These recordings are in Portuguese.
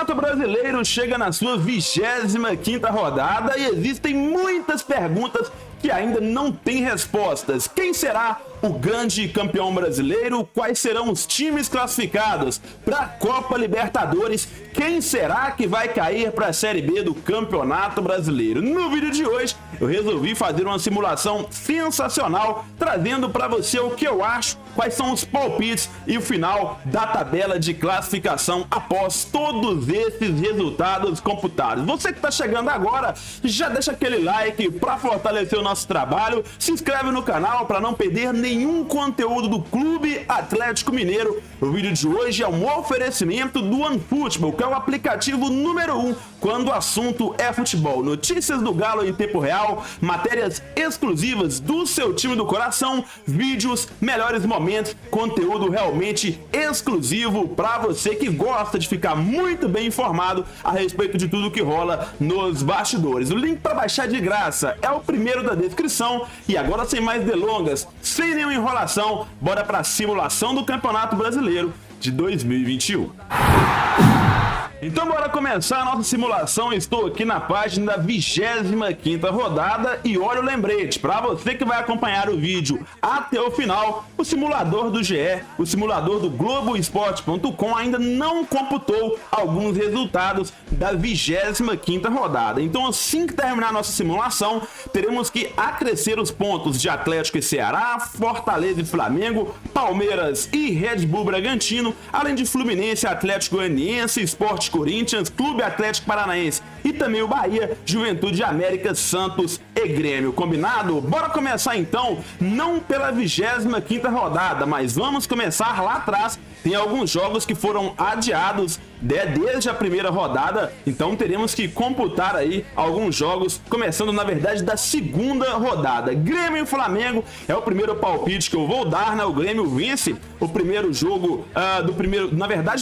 Campeonato Brasileiro chega na sua 25ª rodada e existem muitas perguntas que ainda não têm respostas. Quem será o grande campeão brasileiro? Quais serão os times classificados para a Copa Libertadores? Quem será que vai cair para a Série B do Campeonato Brasileiro? No vídeo de hoje eu resolvi fazer uma simulação sensacional, trazendo para você o que eu acho, quais são os palpites e o final da tabela de classificação após todos esses resultados computados. Você que está chegando agora, já deixa aquele like para fortalecer o nosso trabalho, se inscreve no canal para não perder nenhum conteúdo do Clube Atlético Mineiro. O vídeo de hoje é um oferecimento do OneFootball, que é o aplicativo número 1 quando o assunto é futebol. Notícias do Galo em tempo real, matérias exclusivas do seu time do coração, vídeos, melhores momentos, conteúdo realmente exclusivo para você que gosta de ficar muito bem informado a respeito de tudo que rola nos bastidores. O link para baixar de graça é o primeiro da descrição. E agora, sem mais delongas, sem nenhuma enrolação, bora para a simulação do Campeonato Brasileiro de 2021. Então bora começar a nossa simulação. Estou aqui na página da 25ª rodada e olha o lembrete, para você que vai acompanhar o vídeo até o final, o simulador do GE, o simulador do Globoesporte.com ainda não computou alguns resultados da 25ª rodada. Então assim que terminar a nossa simulação, teremos que acrescer os pontos de Atlético e Ceará, Fortaleza e Flamengo, Palmeiras e Red Bull Bragantino, além de Fluminense, Atlético Goianiense, Sport Corinthians, Clube Atlético Paranaense e também o Bahia, Juventude América, Santos e Grêmio. Combinado? Bora começar então, não pela 25ª rodada, mas vamos começar lá atrás. Tem alguns jogos que foram adiados desde a primeira rodada, então teremos que computar aí alguns jogos, começando na verdade da segunda rodada. Grêmio e Flamengo é o primeiro palpite que eu vou dar, né? O Grêmio vence o primeiro jogo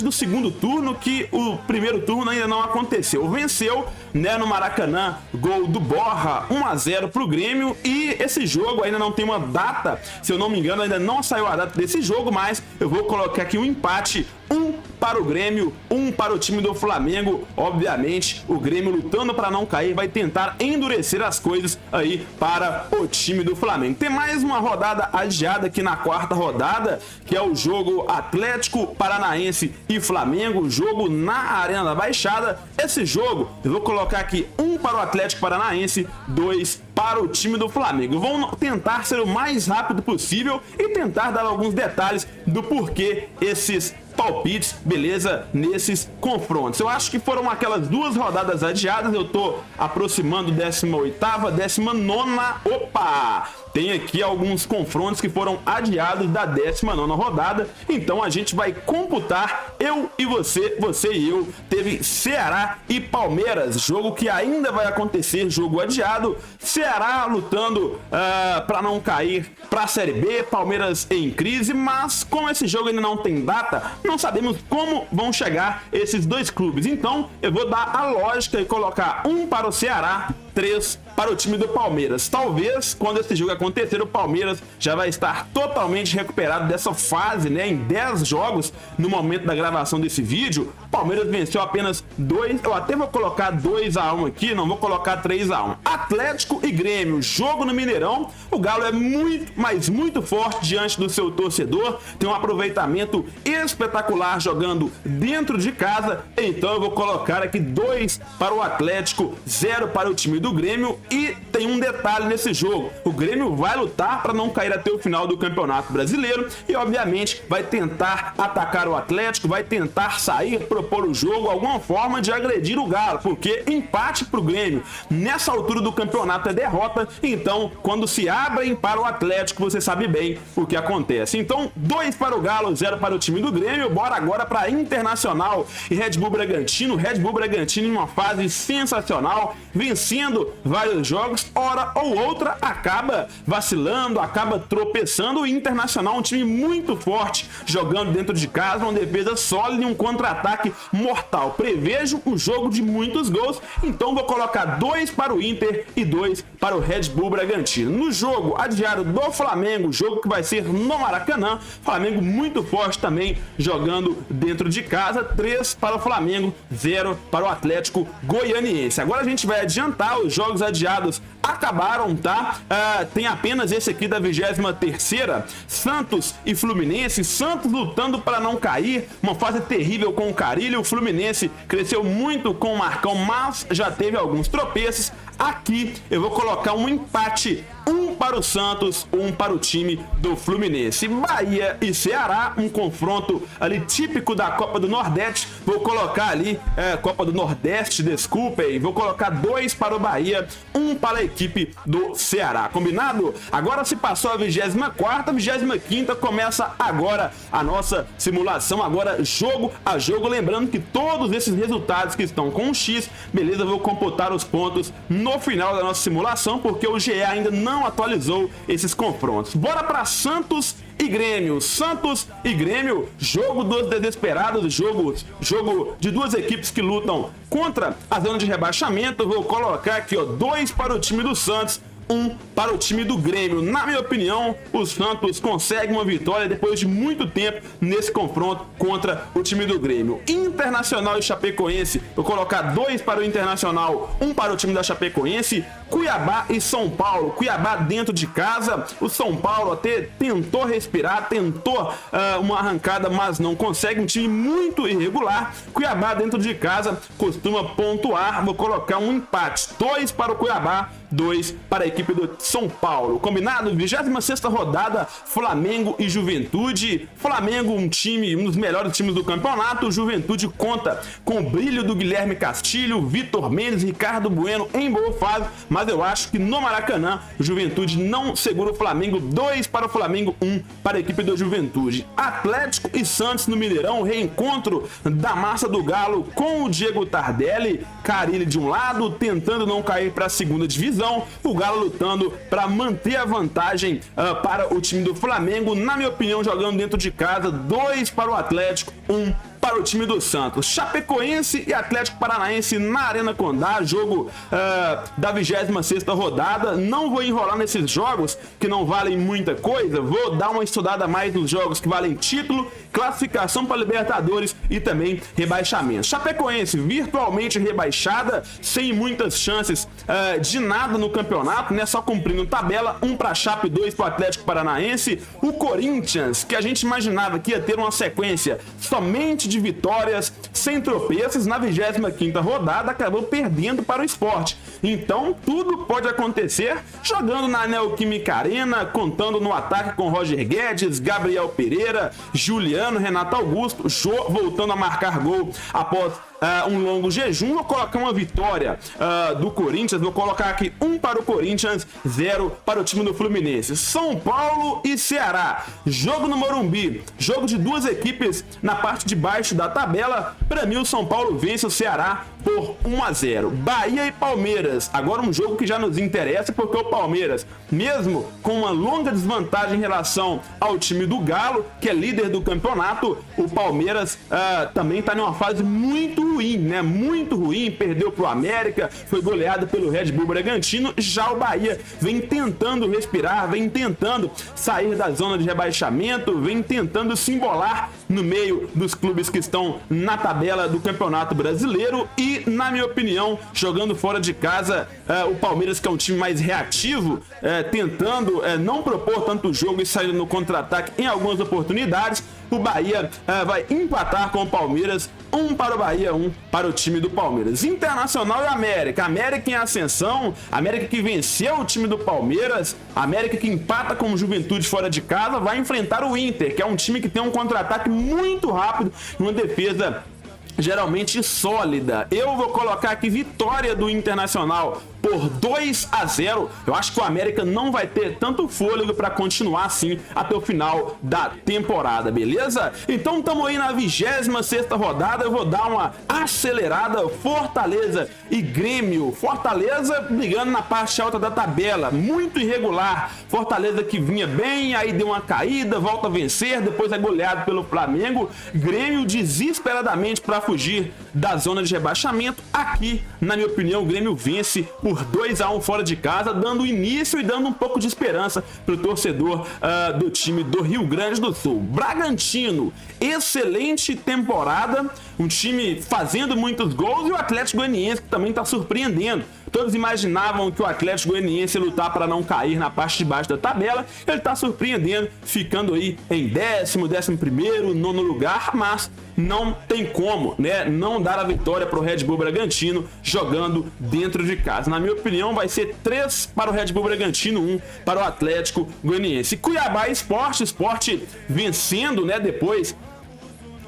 do segundo turno, que o primeiro turno ainda não aconteceu. Venceu, né, no Maracanã, gol do Borja, 1-0 pro Grêmio, e esse jogo ainda não tem uma data, se eu não me engano, ainda não saiu a data desse jogo, mas eu vou colocar aqui um empate, 1 para o Grêmio, 1 para o time do Flamengo. Obviamente, o Grêmio, lutando para não cair, vai tentar endurecer as coisas aí para o time do Flamengo. Tem mais uma rodada adiada aqui na quarta rodada, que é o jogo Atlético Paranaense e Flamengo, jogo na Arena da Baixada. Esse jogo, eu vou colocar aqui 1 para o Atlético Paranaense, 2 para o time do Flamengo. Vão tentar ser o mais rápido possível e tentar dar alguns detalhes do porquê esses palpites, beleza, nesses confrontos. Eu acho que foram aquelas duas rodadas adiadas. Eu tô aproximando 18ª, 19ª. Opa! Tem aqui alguns confrontos que foram adiados da 19ª rodada, então a gente vai computar, eu e você, você e eu. Teve Ceará e Palmeiras, jogo que ainda vai acontecer, jogo adiado. Ceará lutando para não cair para a Série B, Palmeiras em crise, mas como esse jogo ainda não tem data, não sabemos como vão chegar esses dois clubes. Então eu vou dar a lógica e colocar 1 para o Ceará, 3 para o time do Palmeiras. Talvez, quando esse jogo acontecer, o Palmeiras já vai estar totalmente recuperado dessa fase, né? Em 10 jogos, no momento da gravação desse vídeo, o Palmeiras venceu apenas 2, eu até vou colocar 2-1 aqui, não vou colocar 3-1. Atlético e Grêmio, jogo no Mineirão. O Galo é muito, mas muito forte diante do seu torcedor, tem um aproveitamento espetacular jogando dentro de casa, então eu vou colocar aqui 2 para o Atlético, 0 para o time do Grêmio. E tem um detalhe nesse jogo: o Grêmio vai lutar para não cair até o final do Campeonato Brasileiro e obviamente vai tentar atacar o Atlético, vai tentar sair, propor o jogo, alguma forma de agredir o Galo, porque empate para o Grêmio nessa altura do campeonato é derrota. Então quando se abrem para o Atlético, você sabe bem o que acontece. Então 2 para o Galo, 0 para o time do Grêmio. Bora agora para Internacional e Red Bull Bragantino. Red Bull Bragantino em uma fase sensacional, vencendo vários jogos, hora ou outra acaba vacilando, acaba tropeçando. O Internacional, um time muito forte, jogando dentro de casa, uma defesa sólida e um contra-ataque mortal. Prevejo o jogo de muitos gols, então vou colocar 2 para o Inter e 2 para o Red Bull Bragantino. No jogo adiado do Flamengo, jogo que vai ser no Maracanã, Flamengo muito forte também, jogando dentro de casa, 3 para o Flamengo, 0 para o Atlético Goianiense. Agora a gente vai adiantar, os jogos adiados acabaram, tá? Tem apenas esse aqui da 23ª, Santos e Fluminense, Santos lutando para não cair, uma fase terrível com o Carille, o Fluminense cresceu muito com o Marcão, mas já teve alguns tropeços. Aqui eu vou colocar um empate, 1 para o Santos, 1 para o time do Fluminense. Bahia e Ceará, um confronto ali típico da Copa do Nordeste. Vou colocar ali, Copa do Nordeste, desculpem, vou colocar 2 para o Bahia, 1 para a equipe do Ceará. Combinado? Agora se passou a 24ª, 25ª, começa agora a nossa simulação, agora jogo a jogo. Lembrando que todos esses resultados que estão com um X, beleza, eu vou computar os pontos no final da nossa simulação, porque o GE ainda não atualizou esses confrontos. Bora para Santos e Grêmio. Santos e Grêmio, jogo dos desesperados, jogo de duas equipes que lutam contra a zona de rebaixamento. Eu vou colocar aqui, ó, 2 para o time do Santos, 1 para o time do Grêmio. Na minha opinião, o Santos consegue uma vitória depois de muito tempo nesse confronto contra o time do Grêmio. Internacional e Chapecoense, vou colocar 2 para o Internacional, 1 para o time da Chapecoense. Cuiabá e São Paulo, Cuiabá dentro de casa, o São Paulo até tentou respirar, tentou uma arrancada, mas não consegue, um time muito irregular. Cuiabá dentro de casa costuma pontuar, vou colocar um empate, 2 para o Cuiabá, 2 para a equipe do São Paulo. Combinado? 26ª rodada, Flamengo e Juventude. Flamengo, um dos melhores times do campeonato. Juventude conta com o brilho do Guilherme Castilho, Vitor Mendes, Ricardo Bueno em boa fase, mas eu acho que no Maracanã o Juventude não segura o Flamengo. 2 para o Flamengo, 1 para a equipe do Juventude. Atlético e Santos no Mineirão, reencontro da massa do Galo com o Diego Tardelli, Carille de um lado, tentando não cair para a segunda divisão, o Galo lutando para manter a vantagem para o time do Flamengo. Na minha opinião, jogando dentro de casa, 2 para o Atlético, 1 para o time do Santos. Chapecoense e Atlético Paranaense na Arena Condá, jogo da 26ª rodada. Não vou enrolar nesses jogos que não valem muita coisa, vou dar uma estudada mais nos jogos que valem título, classificação para Libertadores e também rebaixamento. Chapecoense virtualmente rebaixada, sem muitas chances de nada no campeonato, né? Só cumprindo tabela, 1 para a Chape, 2 para o Atlético Paranaense. O Corinthians, que a gente imaginava que ia ter uma sequência somente de vitórias, sem tropeços, na 25ª rodada acabou perdendo para o Sport. Então tudo pode acontecer jogando na Neoquímica Arena, contando no ataque com Roger Guedes, Gabriel Pereira, Juliano, Renato Augusto, Jô voltando a marcar gol após um longo jejum. Vou colocar uma vitória do Corinthians, vou colocar aqui 1 para o Corinthians, 0 para o time do Fluminense. São Paulo e Ceará, jogo no Morumbi, jogo de duas equipes na parte de baixo da tabela. Para mim o São Paulo vence o Ceará por 1-0. Bahia e Palmeiras, agora um jogo que já nos interessa, porque o Palmeiras, mesmo com uma longa desvantagem em relação ao time do Galo, que é líder do campeonato, o Palmeiras também está numa fase muito ruim, né? Muito ruim, perdeu pro América, foi goleado pelo Red Bull Bragantino. Já o Bahia vem tentando respirar, vem tentando sair da zona de rebaixamento, vem tentando se embolar no meio dos clubes que estão na tabela do Campeonato Brasileiro. E, na minha opinião, jogando fora de casa, o Palmeiras, que é um time mais reativo, tentando não propor tanto jogo e saindo no contra-ataque em algumas oportunidades, o Bahia vai empatar com o Palmeiras, 1 para o Bahia, 1 para o time do Palmeiras. Internacional e América, América em ascensão, América que venceu o time do Palmeiras, América que empata com o Juventude fora de casa, vai enfrentar o Inter, que é um time que tem um contra-ataque muito rápido, uma defesa geralmente sólida. Eu vou colocar aqui vitória do Internacional por 2-0. Eu acho que o América não vai ter tanto fôlego para continuar assim até o final da temporada, beleza? Então estamos aí na 26ª rodada. Eu vou dar uma acelerada. Fortaleza e Grêmio. Fortaleza brigando na parte alta da tabela, muito irregular. Fortaleza que vinha bem, aí deu uma caída, volta a vencer, depois é goleado pelo Flamengo. Grêmio desesperadamente para fugir da zona de rebaixamento. Aqui, na minha opinião, o Grêmio vence por por 2-1 fora de casa, dando início e dando um pouco de esperança para o torcedor do time do Rio Grande do Sul. Bragantino, excelente temporada, um time fazendo muitos gols, e o Atlético Goianiense que também está surpreendendo. Todos imaginavam que o Atlético Goianiense ia lutar para não cair na parte de baixo da tabela. Ele está surpreendendo, ficando aí em 10º, 11º, 9º lugar, mas não tem como, né, não dar a vitória para o Red Bull Bragantino jogando dentro de casa. Na minha opinião, vai ser 3 para o Red Bull Bragantino, 1 para o Atlético Goianiense. Cuiabá Esporte vencendo, né, depois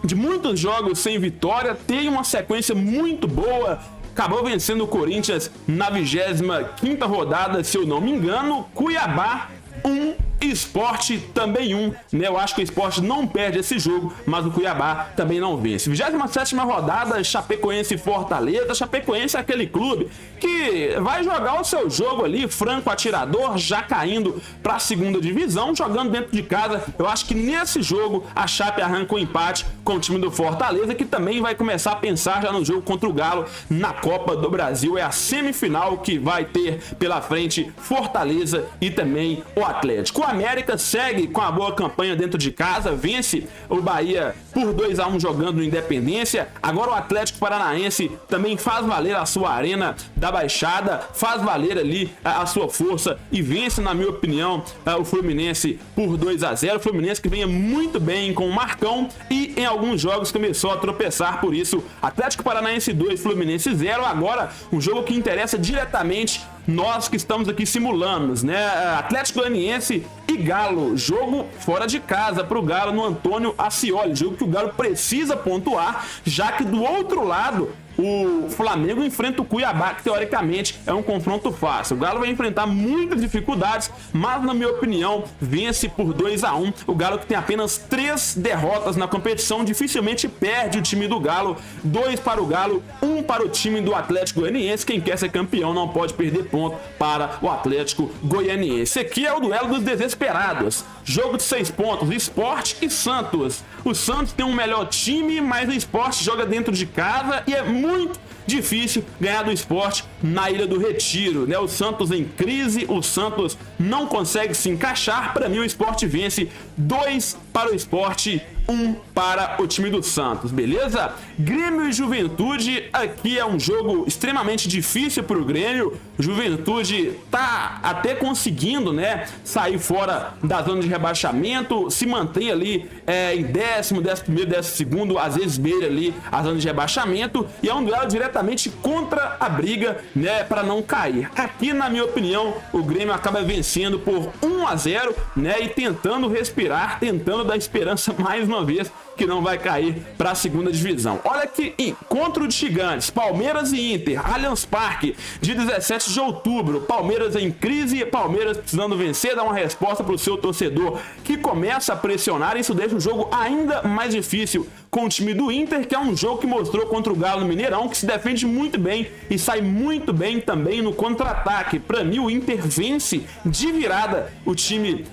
de muitos jogos sem vitória, tem uma sequência muito boa. Acabou vencendo o Corinthians na 25ª rodada, se eu não me engano. Cuiabá 1, Sport também 1, né? Eu acho que o Sport não perde esse jogo, mas o Cuiabá também não vence. 27ª rodada, Chapecoense e Fortaleza. Chapecoense é aquele clube que vai jogar o seu jogo ali, franco atirador, já caindo para a 2ª divisão, jogando dentro de casa. Eu acho que nesse jogo a Chape arranca um empate com o time do Fortaleza, que também vai começar a pensar já no jogo contra o Galo na Copa do Brasil. É a semifinal que vai ter pela frente Fortaleza e também o Atlético. O América segue com a boa campanha dentro de casa, vence o Bahia por 2-1 jogando no Independência. Agora o Atlético Paranaense também faz valer a sua arena da Baixada, faz valer ali a sua força e vence, na minha opinião, o Fluminense por 2-0. O Fluminense que venha muito bem com o Marcão e em alguns jogos começou a tropeçar, por isso Atlético Paranaense 2, Fluminense 0. Agora um jogo que interessa diretamente nós que estamos aqui simulando, né? Atlético Goianiense e Galo, jogo fora de casa para o Galo no Antônio Ascioli, jogo que o Galo precisa pontuar, já que do outro lado o Flamengo enfrenta o Cuiabá, que teoricamente é um confronto fácil. O Galo vai enfrentar muitas dificuldades, mas na minha opinião vence por 2-1. O Galo, que tem apenas 3 derrotas na competição, dificilmente perde o time do Galo. 2 para o Galo, 1 para o time do Atlético Goianiense. Quem quer ser campeão não pode perder ponto para o Atlético Goianiense. Aqui é o duelo dos desesperados. Jogo de 6 pontos, Sport e Santos. O Santos tem um melhor time, mas o Sport joga dentro de casa e é muito difícil ganhar do Sport na Ilha do Retiro, né? O Santos em crise, o Santos não consegue se encaixar. Para mim o Sport vence, 2 para o Sport, 1 para o time do Santos, beleza? Grêmio e Juventude, aqui é um jogo extremamente difícil para o Grêmio. Juventude tá até conseguindo, né, sair fora da zona de rebaixamento, se mantém ali em 10º, 11º, 12º, às vezes beira ali a zona de rebaixamento, e é um duelo diretamente contra a briga, né, para não cair. Aqui, na minha opinião, o Grêmio acaba vencendo por 1-0, né, e tentando respirar, tentando dar esperança mais uma vez que não vai cair para a 2ª divisão. Olha que encontro de gigantes, Palmeiras e Inter, Allianz Parque, de 17 de outubro. Palmeiras em crise, Palmeiras precisando vencer, dar uma resposta para o seu torcedor que começa a pressionar. Isso deixa o jogo ainda mais difícil com o time do Inter, que é um jogo que mostrou contra o Galo no Mineirão, que se defende muito bem e sai muito bem também no contra-ataque. Para mim, o Inter vence de virada o time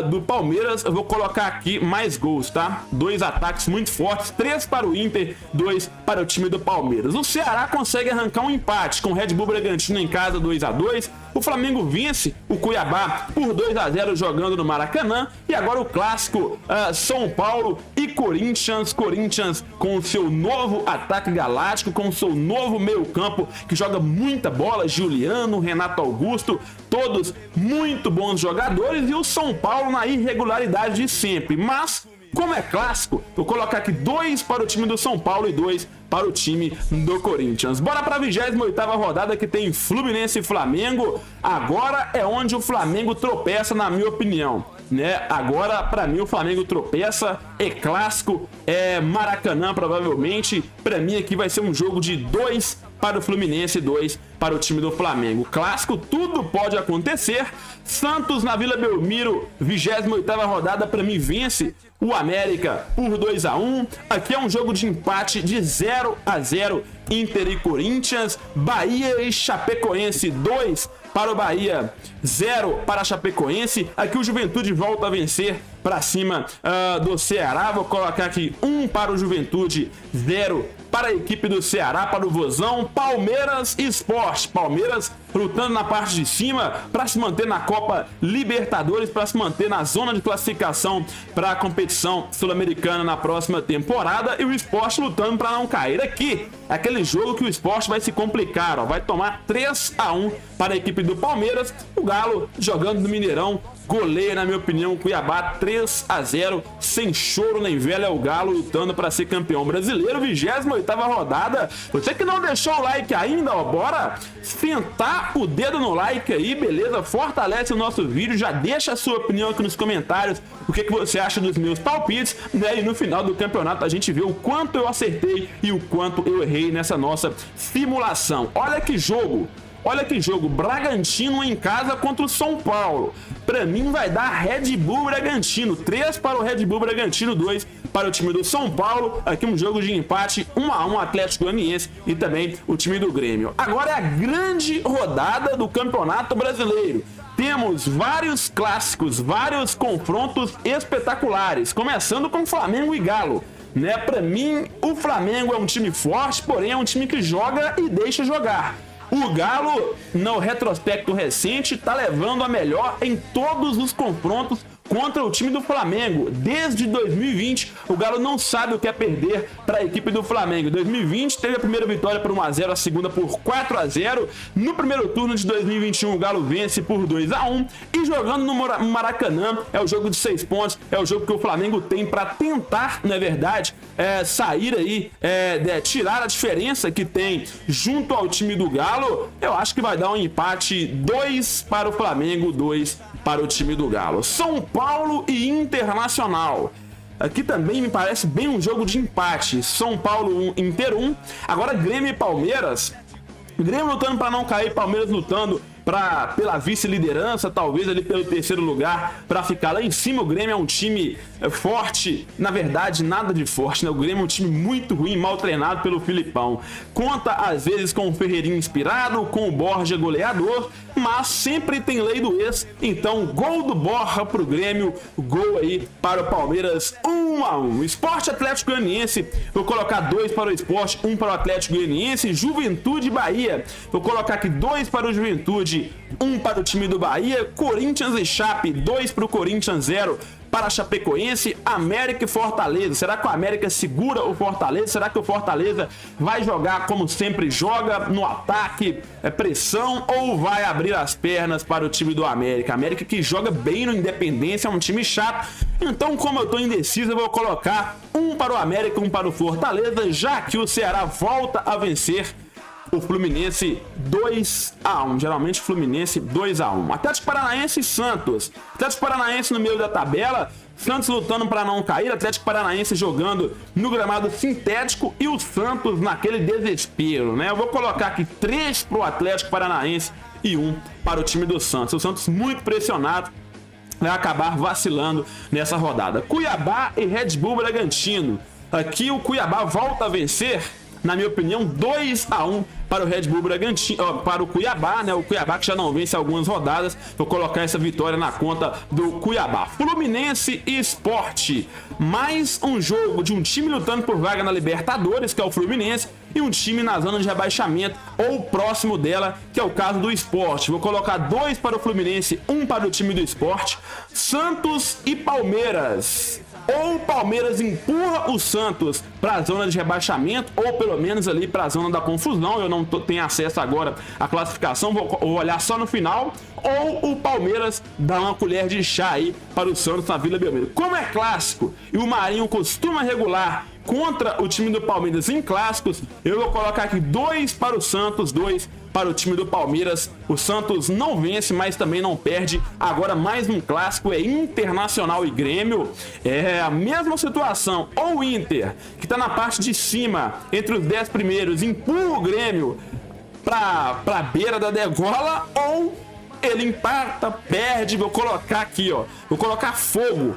do Palmeiras. Eu vou colocar aqui mais gols, tá? 2 ataques muito fortes, 3 para o Inter, 2 para o time do Palmeiras. O Ceará consegue arrancar um empate com o Red Bull Bragantino em casa, 2-2. O Flamengo vence o Cuiabá por 2-0 jogando no Maracanã. E agora o clássico São Paulo e Corinthians. Corinthians com o seu novo ataque galáctico, com o seu novo meio-campo que joga muita bola. Juliano, Renato Augusto, todos muito bons jogadores. E o São Paulo na irregularidade de sempre. Mas, como é clássico, vou colocar aqui 2 para o time do São Paulo e 2 para o time do Corinthians. Bora para a 28ª rodada, que tem Fluminense e Flamengo. Agora é onde o Flamengo tropeça, na minha opinião, né? Agora, para mim, o Flamengo tropeça, é clássico, é Maracanã provavelmente. Para mim aqui vai ser um jogo de 2 para o Fluminense e 2 para o time do Flamengo. Clássico, tudo pode acontecer. Santos na Vila Belmiro, 28ª rodada, para mim vence o América por 2-1. Aqui é um jogo de empate de 0-0, Inter e Corinthians. Bahia e Chapecoense, 2 para o Bahia, 0 para a Chapecoense. Aqui o Juventude volta a vencer para cima do Ceará. Vou colocar aqui 1 para o Juventude, 0 para a equipe do Ceará, para o Vozão. Palmeiras e Sport. Palmeiras lutando na parte de cima para se manter na Copa Libertadores, para se manter na zona de classificação para a competição sul-americana na próxima temporada, e o Sport lutando para não cair. Aqui é aquele jogo que o Sport vai se complicar, ó, vai tomar 3-1 para a equipe do Palmeiras. O Galo jogando no Mineirão goleia, na minha opinião, Cuiabá 3-0, sem choro nem velha. É o Galo lutando para ser campeão brasileiro. 28ª rodada. Você que não deixou o like ainda, ó, bora sentar o dedo no like aí, beleza? Fortalece o nosso vídeo, já deixa a sua opinião aqui nos comentários, o que você acha dos meus palpites, né? E no final do campeonato a gente vê o quanto eu acertei e o quanto eu errei nessa nossa simulação. Olha que jogo! Olha que jogo, Bragantino em casa contra o São Paulo. Pra mim vai dar Red Bull Bragantino, 3 para o Red Bull Bragantino, 2 para o time do São Paulo. Aqui um jogo de empate, 1-1 Atlético Goianiense e também o time do Grêmio. Agora é a grande rodada do Campeonato Brasileiro. Temos vários clássicos, vários confrontos espetaculares, começando com Flamengo e Galo. Né? Pra mim, o Flamengo é um time forte, porém é um time que joga e deixa jogar. O Galo, no retrospecto recente, tá levando a melhor em todos os confrontos contra o time do Flamengo. Desde 2020, o Galo não sabe o que é perder para a equipe do Flamengo. Em 2020, teve a primeira vitória por 1-0, a segunda por 4-0. No primeiro turno de 2021, o Galo vence por 2-1. E jogando no Maracanã, é o jogo de 6 pontos, é o jogo que o Flamengo tem para tentar, na verdade, sair aí, tirar a diferença que tem junto ao time do Galo. Eu acho que vai dar um empate, 2 para o Flamengo, 2 para o time do Galo. São Paulo e Internacional. Aqui também me parece bem um jogo de empate. São Paulo 1, Inter 1. Agora Grêmio e Palmeiras. Grêmio lutando para não cair, Palmeiras lutando pela vice-liderança, talvez ali pelo terceiro lugar, para ficar lá em cima. O Grêmio é um time forte, na verdade nada de forte, né? O Grêmio é um time muito ruim, mal treinado pelo Filipão. Conta às vezes com o Ferreirinho inspirado, com o Borja goleador, mas sempre tem lei do ex. Então gol do Borja pro Grêmio, gol aí para o Palmeiras, 1-1. Sport Atlético Goianiense, vou colocar 2 para o Sport, 1 para o Atlético Goianiense. Juventude e Bahia, vou colocar aqui 2 para o Juventude, 1 para o time do Bahia. Corinthians e Chape, 2 para o Corinthians, 0 para a Chapecoense. América e Fortaleza, será que o América segura o Fortaleza? Será que o Fortaleza vai jogar como sempre joga, no ataque, pressão, ou vai abrir as pernas para o time do América? América que joga bem no Independência, é um time chato. Então, como eu estou indeciso, eu vou colocar 1 para o América, 1 para o Fortaleza, já que o Ceará volta a vencer o Fluminense 2-1. Geralmente Fluminense 2-1. Atlético Paranaense e Santos. Atlético Paranaense no meio da tabela, Santos lutando para não cair, Atlético Paranaense jogando no gramado sintético e o Santos naquele desespero, né? Eu vou colocar aqui 3 para o Atlético Paranaense e 1 para o time do Santos. O Santos muito pressionado, vai acabar vacilando nessa rodada. Cuiabá e Red Bull Bragantino. Aqui o Cuiabá volta a vencer, na minha opinião, 2-1 para o Red Bull Bragantino, para o Cuiabá, né? O Cuiabá que já não vence algumas rodadas. Vou colocar essa vitória na conta do Cuiabá. Fluminense e Sport. Mais um jogo de um time lutando por vaga na Libertadores, que é o Fluminense, e um time na zona de rebaixamento ou próximo dela, que é o caso do Sport. Vou colocar 2 para o Fluminense, 1 para o time do Sport. Santos e Palmeiras. Ou o Palmeiras empurra o Santos para a zona de rebaixamento, ou pelo menos ali para a zona da confusão. Eu não tenho acesso agora à classificação, vou olhar só no final. Ou o Palmeiras dá uma colher de chá aí para o Santos na Vila Belmiro. Como é clássico e o Marinho costuma regular contra o time do Palmeiras em clássicos, eu vou colocar aqui 2 para o Santos, 2 para o time do Palmeiras. O Santos não vence, mas também não perde. Agora mais um clássico, é Internacional e Grêmio. É a mesma situação. Ou o Inter, que está na parte de cima, entre os 10 primeiros, empurra o Grêmio para a beira da degola, ou ele empata, perde. Vou colocar aqui, ó, vou colocar fogo.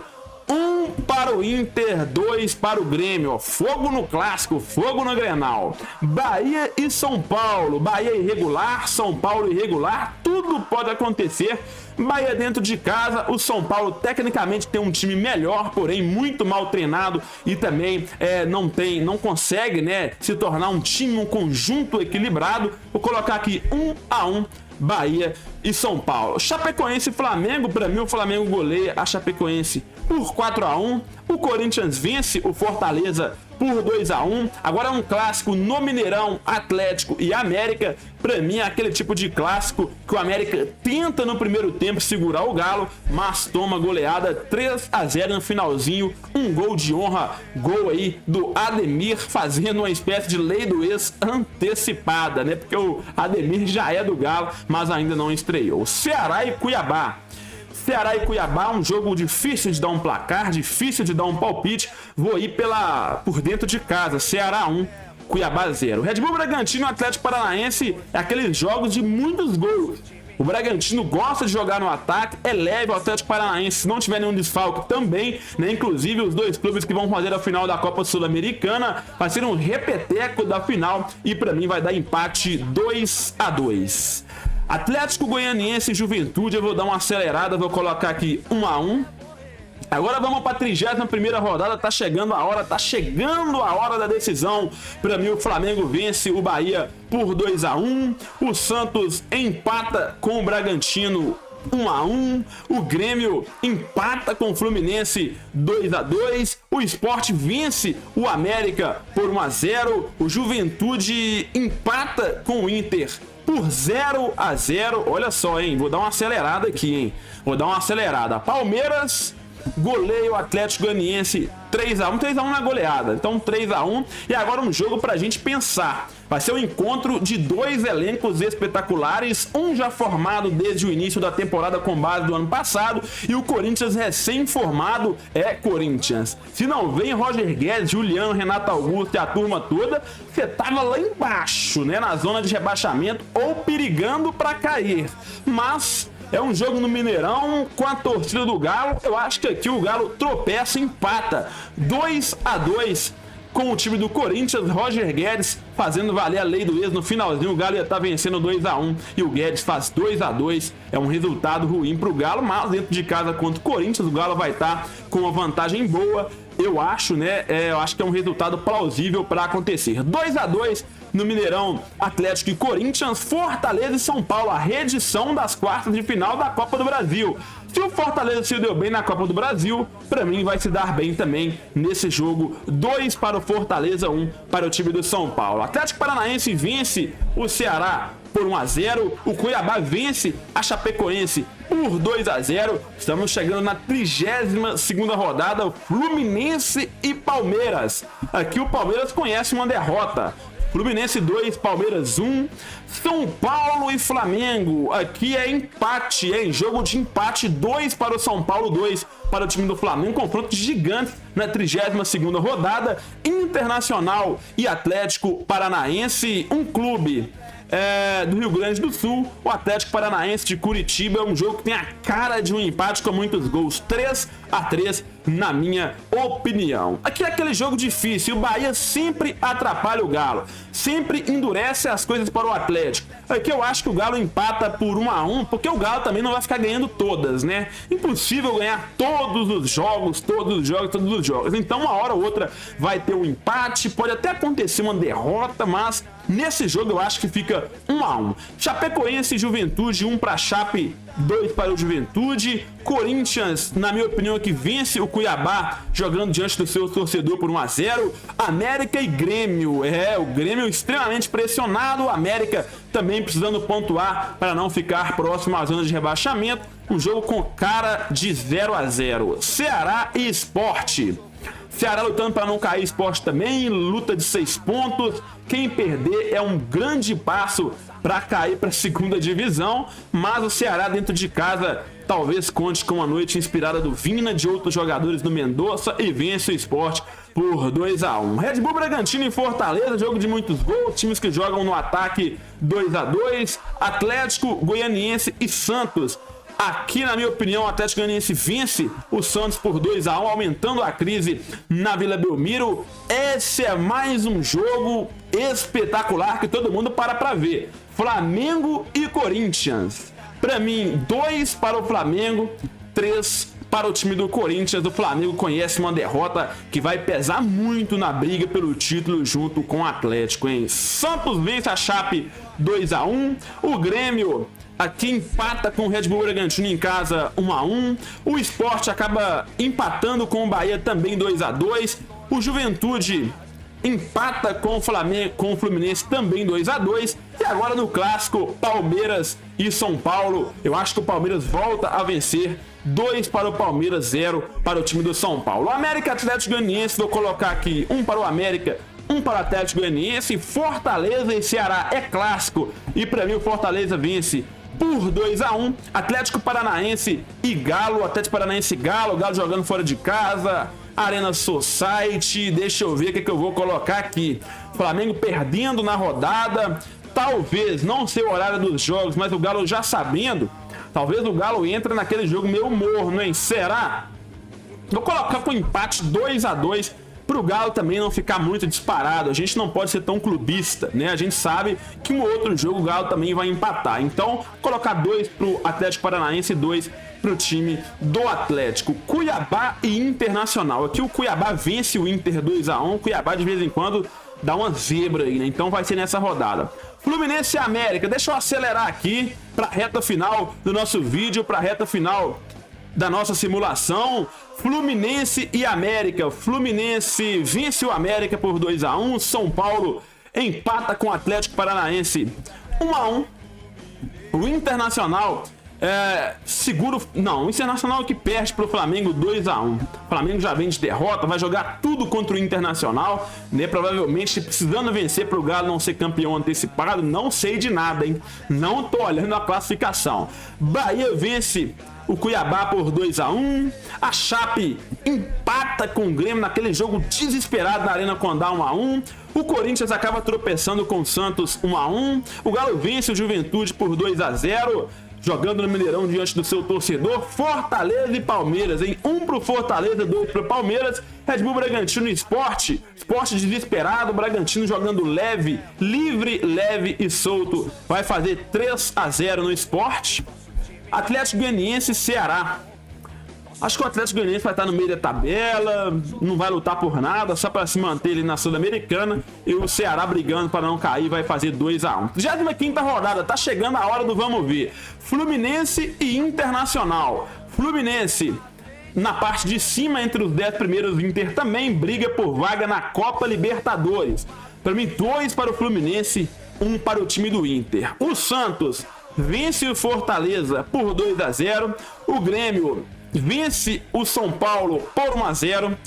1 para o Inter, 2 para o Grêmio. Fogo no clássico, fogo no Grenal. Bahia e São Paulo. Bahia irregular, São Paulo irregular. Tudo pode acontecer. Bahia dentro de casa, o São Paulo tecnicamente tem um time melhor, porém muito mal treinado e também não consegue, né, se tornar um time, um conjunto equilibrado. Vou colocar aqui 1 a 1 Bahia e São Paulo. Chapecoense e Flamengo, para mim o Flamengo goleia a Chapecoense por 4 a 1. O Corinthians vence o Fortaleza por 2 a 1. Agora é um clássico no Mineirão, Atlético e América. Para mim é aquele tipo de clássico que o América tenta no primeiro tempo segurar o Galo, mas toma goleada 3 a 0 no finalzinho. Um gol de honra, gol aí do Ademir, fazendo uma espécie de lei do ex antecipada, né? Porque o Ademir já é do Galo, mas ainda não estreou. Ceará e Cuiabá. Ceará e Cuiabá, um jogo difícil de dar um placar, difícil de dar um palpite. Vou ir por dentro de casa. Ceará 1, Cuiabá 0. Red Bull Bragantino e Atlético Paranaense é aqueles jogos de muitos gols. O Bragantino gosta de jogar no ataque, é leve. O Atlético Paranaense, se não tiver nenhum desfalque também, né? Inclusive os dois clubes que vão fazer a final da Copa Sul-Americana, vai ser um repeteco da final e para mim vai dar empate 2 a 2. Atlético Goianiense e Juventude, eu vou dar uma acelerada, vou colocar aqui 1 a 1. Agora vamos para a 31ª rodada, tá chegando a hora da decisão. Para mim o Flamengo vence o Bahia por 2 a 1. O Santos empata com o Bragantino 1 a 1. O Grêmio empata com o Fluminense 2 a 2. O Sport vence o América por 1 a 0. O Juventude empata com o Inter por 0 a 0. Olha só, hein? Vou dar uma acelerada aqui, hein? Palmeiras goleia o Atlético Goianiense 3 a 1. 3 a 1 na goleada. Então 3 a 1. E agora um jogo pra gente pensar. Vai ser um encontro de dois elencos espetaculares, um já formado desde o início da temporada com base do ano passado e o Corinthians recém-formado é Corinthians. Se não vem Roger Guedes, Juliano, Renato Augusto e a turma toda, você tava lá embaixo, né, na zona de rebaixamento ou perigando para cair. Mas é um jogo no Mineirão com a torcida do Galo. Eu acho que aqui o Galo tropeça e empata 2 a 2 com o time do Corinthians. Roger Guedes fazendo valer a lei do ex no finalzinho. O Galo ia estar vencendo 2 a 1 e o Guedes faz 2 a 2. É um resultado ruim para o Galo, mas dentro de casa contra o Corinthians o Galo vai estar com uma vantagem boa. Eu acho, né? Eu acho que é um resultado plausível para acontecer. 2 a 2 no Mineirão, Atlético e Corinthians. Fortaleza e São Paulo, a reedição das quartas de final da Copa do Brasil. Se o Fortaleza se deu bem na Copa do Brasil, para mim vai se dar bem também nesse jogo. 2 para o Fortaleza, 1 para o time do São Paulo. Atlético Paranaense vence o Ceará por 1 a 0. O Cuiabá vence a Chapecoense por 2 a 0. Estamos chegando na 32ª rodada, Fluminense e Palmeiras. Aqui o Palmeiras conhece uma derrota. Fluminense 2, Palmeiras 1. São Paulo e Flamengo. Aqui é empate, é em jogo de empate. 2 para o São Paulo, 2 para o time do Flamengo. Confronto gigante na 32ª rodada. Internacional e Atlético Paranaense. Um clube do Rio Grande do Sul, o Atlético Paranaense de Curitiba. É um jogo que tem a cara de um empate com muitos gols, 3 a 3 na minha opinião. Aqui é aquele jogo difícil, o Bahia sempre atrapalha o Galo, sempre endurece as coisas para o Atlético. Aqui eu acho que o Galo empata por 1 a 1, porque o Galo também não vai ficar ganhando todas, né? Impossível ganhar todos os jogos. Então uma hora ou outra vai ter um empate, pode até acontecer uma derrota, mas nesse jogo eu acho que fica 1 a 1. Chapecoense e Juventude, 1 para Chape, 2 para o Juventude. Corinthians, na minha opinião, que vence o Cuiabá jogando diante do seu torcedor por 1 a 0. América e Grêmio, o Grêmio extremamente pressionado, o América também precisando pontuar para não ficar próximo à zona de rebaixamento. Um jogo com cara de 0 a 0. Ceará e Sport. Ceará lutando para não cair, Sport também, luta de 6 pontos. Quem perder é um grande passo para cair para a segunda divisão, mas o Ceará dentro de casa talvez conte com uma noite inspirada do Vina, de outros jogadores do Mendonça e vence o Sport por 2 a 1. Red Bull Bragantino e Fortaleza, jogo de muitos gols, times que jogam no ataque 2 a 2. Atlético Goianiense e Santos. Aqui, na minha opinião, o Atlético Goianiense vence o Santos por 2-1, aumentando a crise na Vila Belmiro. Esse é mais um jogo espetacular que todo mundo para ver. Flamengo e Corinthians. Para mim, 2 para o Flamengo, 3 para o time do Corinthians. O Flamengo conhece uma derrota que vai pesar muito na briga pelo título junto com o Atlético, hein? Santos vence a Chape 2-1. O Grêmio aqui empata com o Red Bull Bragantino em casa 1-1. O Sport acaba empatando com o Bahia também 2-2. O Juventude empata com o Flamengo, com o Fluminense também 2-2. E agora no clássico, Palmeiras e São Paulo. Eu acho que o Palmeiras volta a vencer. 2 para o Palmeiras, 0 para o time do São Paulo. América Atlético Goianiense, vou colocar aqui 1 para o América, 1 para o Atlético Goianiense. Fortaleza e Ceará é clássico. E para mim o Fortaleza vence por 2-1. Atlético Paranaense e Galo. Atlético Paranaense e Galo. Galo jogando fora de casa. Arena Society. Deixa eu ver o que eu vou colocar aqui. Flamengo perdendo na rodada. Talvez, não sei o horário dos jogos, mas o Galo já sabendo, talvez o Galo entre naquele jogo meio morno, hein? Será? Vou colocar com empate 2-2 para o Galo também não ficar muito disparado. A gente não pode ser tão clubista, né? A gente sabe que um outro jogo o Galo também vai empatar. Então, colocar 2 para o Atlético Paranaense e 2 para o time do Atlético. Cuiabá e Internacional. Aqui o Cuiabá vence o Inter 2-1. O Cuiabá de vez em quando dá uma zebra aí, né? Então vai ser nessa rodada. Fluminense e América. Deixa eu acelerar aqui para a reta final do nosso vídeo, para a reta final da nossa simulação. Fluminense e América. Fluminense vence o América por 2-1. São Paulo empata com o Atlético Paranaense 1-1. O Internacional o Internacional que perde para o Flamengo 2-1. O Flamengo já vem de derrota, vai jogar tudo contra o Internacional, né? Provavelmente precisando vencer para o Galo não ser campeão antecipado. Não sei de nada, hein? Não tô olhando a classificação. Bahia vence o Cuiabá por 2-1. A Chape empata com o Grêmio naquele jogo desesperado na Arena Condá 1-1. O Corinthians acaba tropeçando com o Santos 1-1. O Galo vence o Juventude por 2-0. Jogando no Mineirão diante do seu torcedor. Fortaleza e Palmeiras, em 1 pro Fortaleza, 2 pro Palmeiras. Red Bull Bragantino e Sport desesperado. Bragantino jogando leve, livre, leve e solto. Vai fazer 3-0 no Sport. Atlético Goianiense e Ceará. Acho que o Atlético Goianiense vai estar no meio da tabela, não vai lutar por nada, só para se manter ali na Sul-Americana. E o Ceará brigando para não cair, vai fazer 2-1. 25ª rodada, tá chegando a hora do vamos ver. Fluminense e Internacional. Fluminense na parte de cima entre os 10 primeiros. Inter também briga por vaga na Copa Libertadores. Para mim, 2 para o Fluminense, 1 para o time do Inter. O Santos vence o Fortaleza por 2-0. O Grêmio vence o São Paulo por 1-0.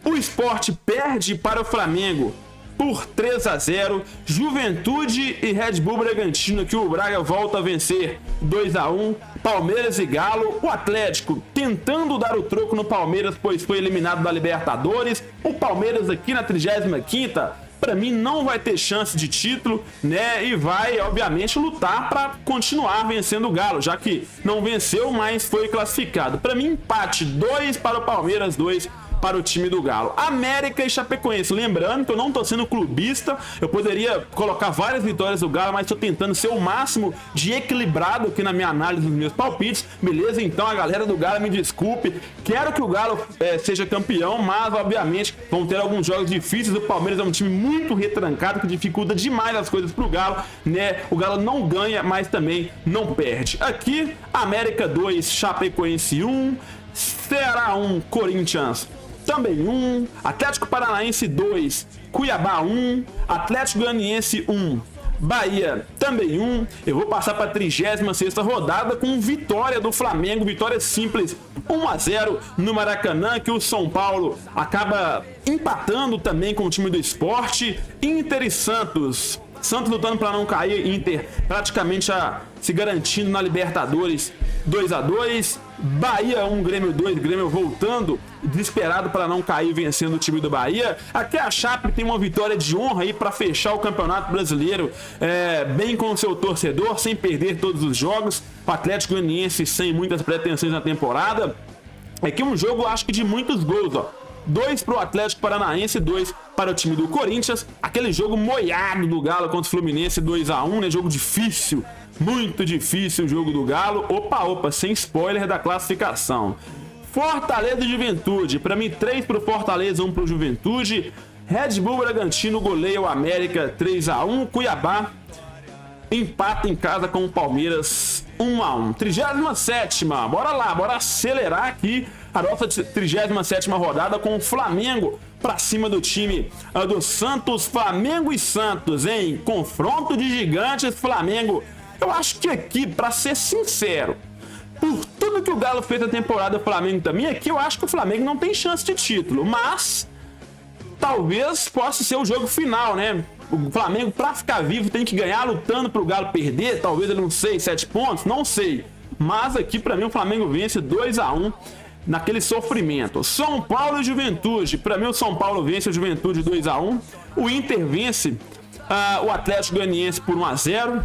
O Sport perde para o Flamengo por 3-0. Juventude e Red Bull Bragantino, que o Braga volta a vencer 2-1. Palmeiras e Galo. O Atlético tentando dar o troco no Palmeiras, pois foi eliminado da Libertadores. O Palmeiras aqui na 35ª, para mim não vai ter chance de título, né? E vai, obviamente, lutar para continuar vencendo o Galo, já que não venceu, mas foi classificado. Para mim, empate, 2 para o Palmeiras, 2 para o time do Galo. América e Chapecoense. Lembrando que eu não tô sendo clubista, eu poderia colocar várias vitórias do Galo, mas estou tentando ser o máximo de equilibrado aqui na minha análise dos meus palpites, beleza? Então a galera do Galo me desculpe, quero que o Galo seja campeão, mas obviamente vão ter alguns jogos difíceis. O Palmeiras é um time muito retrancado, que dificulta demais as coisas pro Galo, né? O Galo não ganha, mas também não perde. Aqui, América 2, Chapecoense 1, Ceará 1, Corinthians também 1, Atlético Paranaense 2, Cuiabá 1, Atlético Goianiense 1, Bahia também 1. Eu vou passar para a 36ª rodada com vitória do Flamengo, vitória simples 1-0 no Maracanã, que o São Paulo acaba empatando também com o time do Sport. Inter e Santos. Santos lutando para não cair, Inter praticamente se garantindo na Libertadores 2-2, Bahia 1, Grêmio 2, Grêmio voltando, desesperado para não cair, vencendo o time do Bahia. Aqui a Chape tem uma vitória de honra aí para fechar o Campeonato Brasileiro bem com o seu torcedor, sem perder todos os jogos. O Atlético Goianiense sem muitas pretensões na temporada. Aqui um jogo, acho que de muitos gols, ó. 2 para o Atlético Paranaense, 2 para o time do Corinthians. Aquele jogo moiado do Galo contra o Fluminense, 2-1, né? Jogo difícil, muito difícil o jogo do Galo. Opa, sem spoiler da classificação. Fortaleza e Juventude. Para mim, 3 para o Fortaleza, 1 para o Juventude. Red Bull Bragantino goleia o América 3-1. Cuiabá empata em casa com o Palmeiras 1-1. 37ª, bora lá, bora acelerar aqui a nossa 37ª rodada com o Flamengo pra cima do time do Santos. Flamengo e Santos, hein? Confronto de gigantes. Flamengo, eu acho que aqui, pra ser sincero, por tudo que o Galo fez na temporada, o Flamengo também, aqui eu acho que o Flamengo não tem chance de título, mas talvez possa ser o jogo final, né? O Flamengo, pra ficar vivo, tem que ganhar lutando pro Galo perder, talvez ele não sei, 7 pontos, não sei. Mas aqui, pra mim, o Flamengo vence 2-1 naquele sofrimento. São Paulo e Juventude. Pra mim, o São Paulo vence a Juventude 2-1. O Inter vence o Atlético Goianiense por 1-0.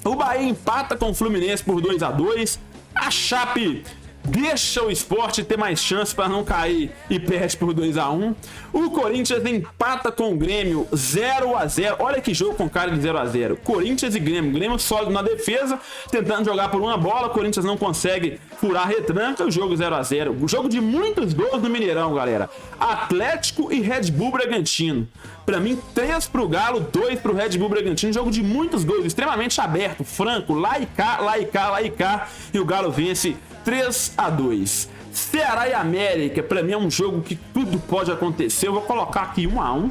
O Bahia empata com o Fluminense por 2-2. A Chape deixa o Sport ter mais chance para não cair e perde por 2-1. O Corinthians empata com o Grêmio 0-0. Olha que jogo com cara de 0-0. Corinthians e Grêmio. Grêmio sólido na defesa, tentando jogar por uma bola. O Corinthians não consegue furar a retranca. O jogo 0-0. O jogo de muitos gols no Mineirão, galera. Atlético e Red Bull Bragantino. Para mim, 3 pro Galo, 2 pro Red Bull Bragantino. Jogo de muitos gols, extremamente aberto, franco, lá e cá, lá e cá, lá e cá. E o Galo vence 3-2. Ceará e América, pra mim é um jogo que tudo pode acontecer. Eu vou colocar aqui 1-1.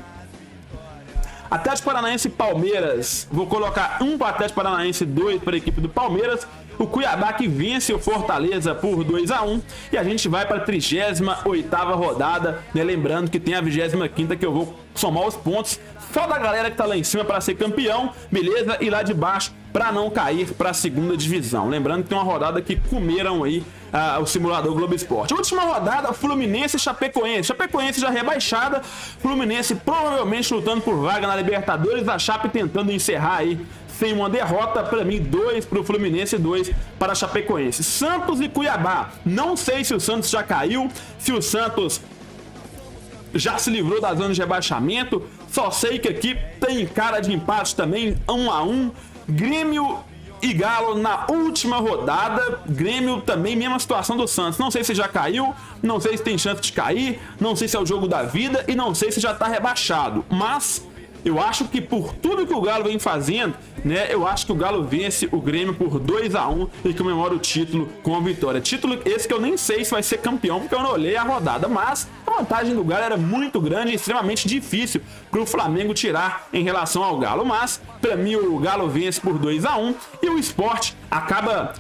Atlético Paranaense e Palmeiras, vou colocar 1 para o Atlético Paranaense, 2 para a equipe do Palmeiras. O Cuiabá que vence o Fortaleza por 2-1. E a gente vai para a 38ª rodada, né? Lembrando que tem a 25ª que eu vou somar os pontos só da galera que tá lá em cima para ser campeão, beleza? E lá de baixo para não cair para a 2ª divisão. Lembrando que tem uma rodada que comeram aí o simulador Globo Esporte. Última rodada, Fluminense e Chapecoense. Chapecoense já rebaixada, Fluminense provavelmente lutando por vaga na Libertadores, a Chape tentando encerrar aí sem uma derrota. Para mim, 2 para o Fluminense e 2 para a Chapecoense. Santos e Cuiabá. Não sei se o Santos já caiu, se o Santos já se livrou da zona de rebaixamento. Só sei que aqui tem cara de empate também, 1-1. Grêmio e Galo na última rodada. Grêmio também, mesma situação do Santos. Não sei se já caiu, não sei se tem chance de cair, não sei se é o jogo da vida e não sei se já tá rebaixado. Mas eu acho que por tudo que o Galo vem fazendo, né, eu acho que o Galo vence o Grêmio por 2-1 e comemora o título com a vitória. Título esse que eu nem sei se vai ser campeão, porque eu não olhei a rodada, mas a vantagem do Galo era muito grande e extremamente difícil para o Flamengo tirar em relação ao Galo. Mas, para mim, o Galo vence por 2-1 e o Sport acaba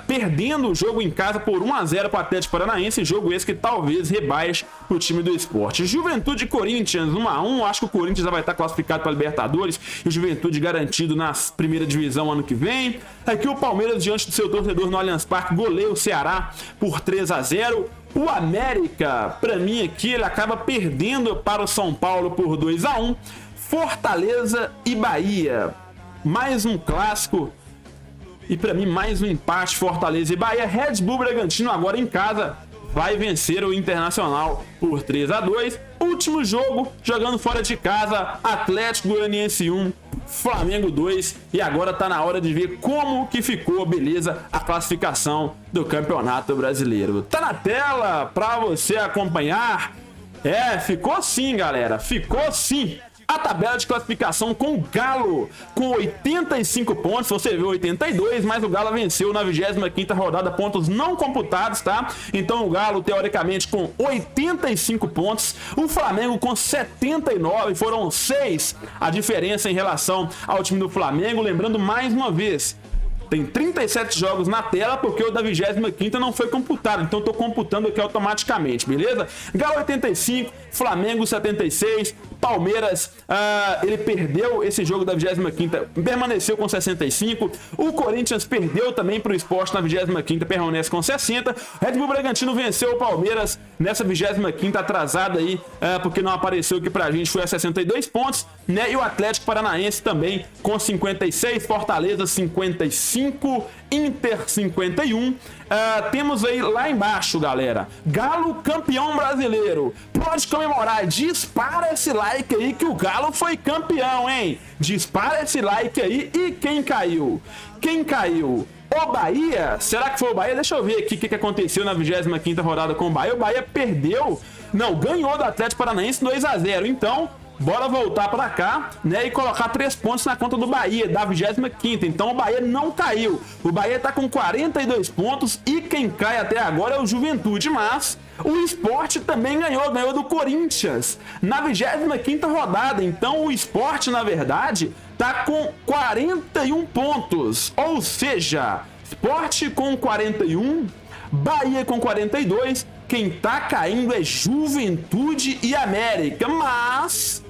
perdendo o jogo em casa por 1-0 para o Atlético Paranaense, jogo esse que talvez rebaixe o time do Sport. Juventude e Corinthians, 1-1, acho que o Corinthians já vai estar classificado para a Libertadores e o Juventude garantido na primeira divisão ano que vem. Aqui o Palmeiras, diante do seu torcedor no Allianz Parque, goleia o Ceará por 3-0. O América, para mim aqui, ele acaba perdendo para o São Paulo por 2-1. Fortaleza e Bahia, mais um clássico e para mim mais um empate. Fortaleza e Bahia. Red Bull Bragantino agora em casa vai vencer o Internacional por 3-2. Último jogo, jogando fora de casa, Atlético Goianiense 1, Flamengo 2. E agora tá na hora de ver como que ficou, beleza, a classificação do Campeonato Brasileiro. Tá na tela para você acompanhar. Ficou sim, galera, ficou sim. A tabela de classificação com o Galo com 85 pontos, você viu 82, mas o Galo venceu na 25ª rodada, pontos não computados, tá? Então o Galo, teoricamente, com 85 pontos, o Flamengo com 79, foram 6 a diferença em relação ao time do Flamengo. Lembrando mais uma vez, tem 37 jogos na tela, porque o da 25ª não foi computado, então tô computando aqui automaticamente, beleza? Galo 85, Flamengo 76, Palmeiras, ele perdeu esse jogo da 25ª, permaneceu com 65. O Corinthians perdeu também para o Sport na 25ª, permanece com 60. Red Bull Bragantino venceu o Palmeiras nessa 25ª, atrasada aí, porque não apareceu aqui pra gente, foi a 62 pontos, né? E o Atlético Paranaense também com 56, Fortaleza 55, Inter 51. Temos aí lá embaixo, galera, Galo campeão brasileiro. Pode comemorar, dispara esse like aí que o Galo foi campeão, hein? Dispara esse like aí. E quem caiu? Quem caiu? O Bahia? Será que foi o Bahia? Deixa eu ver aqui o que aconteceu na 25ª rodada com o Bahia. O Bahia perdeu, não, ganhou do Atlético Paranaense 2-0. Então, bora voltar para cá, né, e colocar 3 pontos na conta do Bahia, da 25ª. Então o Bahia não caiu. O Bahia tá com 42 pontos e quem cai até agora é o Juventude, mas o Sport também ganhou do Corinthians na 25ª rodada. Então o Sport, na verdade, tá com 41 pontos. Ou seja, Sport com 41, Bahia com 42. Quem tá caindo é Juventude e América, mas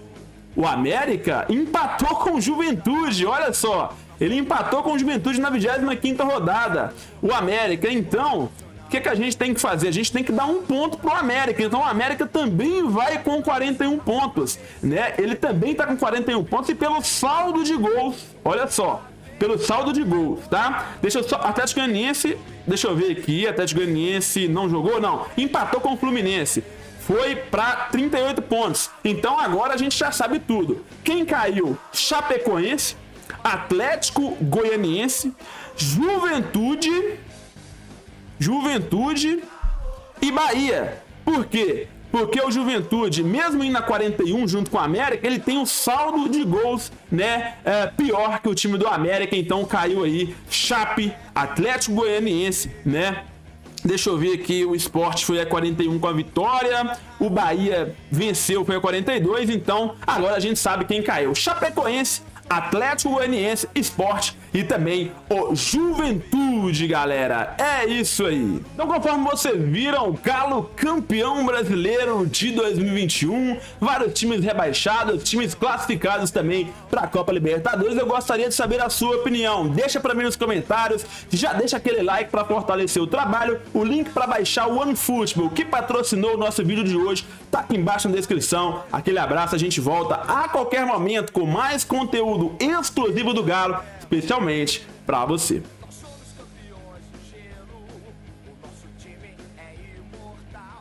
o América empatou com o Juventude, olha só. Ele empatou com o Juventude na 25ª rodada. O América, então, o que a gente tem que fazer? A gente tem que dar 1 ponto pro América. Então o América também vai com 41 pontos, né? Ele também tá com 41 pontos e pelo saldo de gols, olha só, pelo saldo de gols, tá? Deixa eu só, Atlético Goianiense, deixa eu ver aqui, Atlético Goianiense não jogou, não, empatou com o Fluminense. Foi para 38 pontos. Então agora a gente já sabe tudo. Quem caiu? Chapecoense, Atlético Goianiense, Juventude e Bahia. Por quê? Porque o Juventude, mesmo indo na 41 junto com o América, ele tem um saldo de gols, né, pior que o time do América. Então caiu aí Chape, Atlético Goianiense, né? Deixa eu ver aqui, o Sport foi a 41 com a vitória, o Bahia venceu, foi a 42, então agora a gente sabe quem caiu. Chapecoense, Atlético Goianiense, Sport e também o Juventude, galera. É isso aí. Então, conforme vocês viram, Galo campeão brasileiro de 2021, vários times rebaixados, times classificados também para a Copa Libertadores. Eu gostaria de saber a sua opinião. Deixa para mim nos comentários, já deixa aquele like para fortalecer o trabalho. O link para baixar o OneFootball, que patrocinou o nosso vídeo de hoje, tá aqui embaixo na descrição. Aquele abraço, a gente volta a qualquer momento com mais conteúdo exclusivo do Galo, especialmente para você.